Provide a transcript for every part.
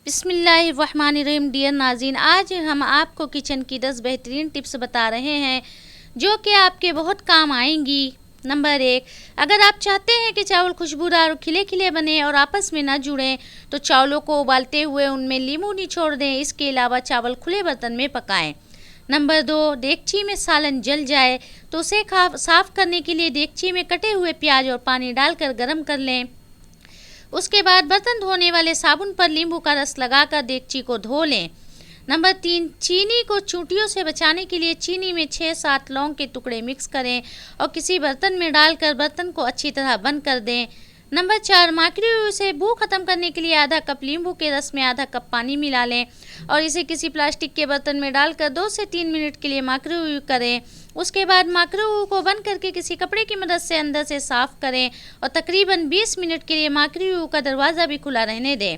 बिस्मिल्लाहिर्रहमानिर्रहीम। डियर नाज़रीन, आज हम आपको किचन की 10 बेहतरीन टिप्स बता रहे हैं जो कि आपके बहुत काम आएंगी। नंबर 1, अगर आप चाहते हैं कि चावल खुशबूदार और खिले खिले बने और आपस में ना जुड़ें तो चावलों को उबालते हुए उनमें नींबू निचोड़ दें। इसके अलावा चावल खुले बर्तन में पकाएं। नंबर 2, देगची में सालन जल जाए तो उसे साफ़ करने के लिए देगची में कटे हुए प्याज और पानी डालकर गर्म कर लें। उसके बाद बर्तन धोने वाले साबुन पर नींबू का रस लगाकर देगची को धो लें। नंबर 3, चीनी को चूंटियों से बचाने के लिए चीनी में 6-7 लौंग के टुकड़े मिक्स करें और किसी बर्तन में डालकर बर्तन को अच्छी तरह बंद कर दें। नंबर 4, माइक्रोवेव से बू ख़त्म करने के लिए आधा कप नींबू के रस में आधा कप पानी मिला लें और इसे किसी प्लास्टिक के बर्तन में डालकर 2 से 3 मिनट के लिए माइक्रोवेव करें। उसके बाद माइक्रोवेव को बंद करके किसी कपड़े की मदद से अंदर से साफ़ करें और तकरीबन 20 मिनट के लिए माइक्रोवेव का दरवाज़ा भी खुला रहने दें।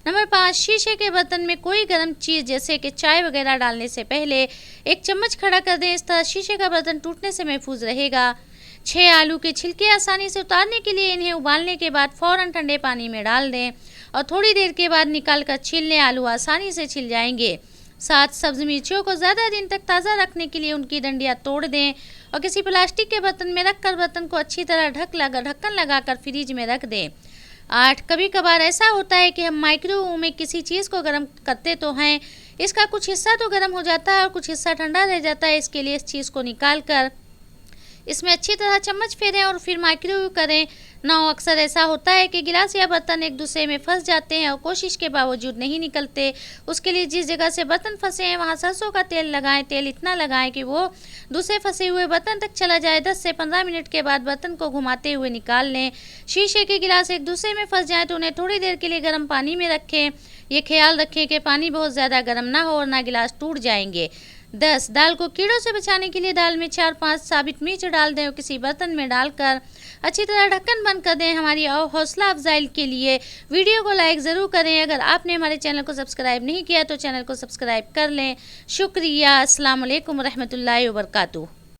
नंबर 5, शीशे के बर्तन में कोई गर्म चीज़ जैसे कि चाय वगैरह डालने से पहले 1 चम्मच खड़ा कर दें। इस तरह शीशे का बर्तन टूटने से महफूज रहेगा। 6, आलू के छिलके आसानी से उतारने के लिए इन्हें उबालने के बाद फ़ौरन ठंडे पानी में डाल दें और थोड़ी देर के बाद निकाल कर छील लें। आलू आसानी से छिल जाएंगे। 7, सब्ज़ मिर्चियों को ज़्यादा दिन तक ताज़ा रखने के लिए उनकी डंडियाँ तोड़ दें और किसी प्लास्टिक के बर्तन में रखकर बर्तन को अच्छी तरह ढक्कन लगाकर फ्रिज में रख दें। 8, कभी कभार ऐसा होता है कि हम माइक्रोवेव में किसी चीज़ को गर्म करते तो हैं, इसका कुछ हिस्सा तो गर्म हो जाता है और कुछ हिस्सा ठंडा रह जाता है। इसके लिए इस चीज़ को निकाल कर इसमें अच्छी तरह चम्मच फेरें और फिर माइक्रोवेव करें। अक्सर ऐसा होता है कि गिलास या बर्तन एक दूसरे में फंस जाते हैं और कोशिश के बावजूद नहीं निकलते। उसके लिए जिस जगह से बर्तन फंसे हैं वहाँ सरसों का तेल लगाएं। तेल इतना लगाएं कि वो दूसरे फंसे हुए बर्तन तक चला जाए। 10 से 15 मिनट के बाद बर्तन को घुमाते हुए निकाल लें। शीशे के गिलास एक दूसरे में फंस जाएँ तो उन्हें थोड़ी देर के लिए गर्म पानी में रखें। ये ख्याल रखें कि पानी बहुत ज़्यादा गर्म ना हो और ना गिलास टूट जाएंगे। 10, दाल को कीड़ों से बचाने के लिए दाल में 4-5 साबित मिर्च डाल दें और किसी बर्तन में डालकर अच्छी तरह ढक्कन बंद कर दें। हमारी हौसला अफजाई के लिए वीडियो को लाइक ज़रूर करें। अगर आपने हमारे चैनल को सब्सक्राइब नहीं किया तो चैनल को सब्सक्राइब कर लें। शुक्रिया। अस्सलाम वालेकुम रहमतुल्लाहि व बरकातुहू।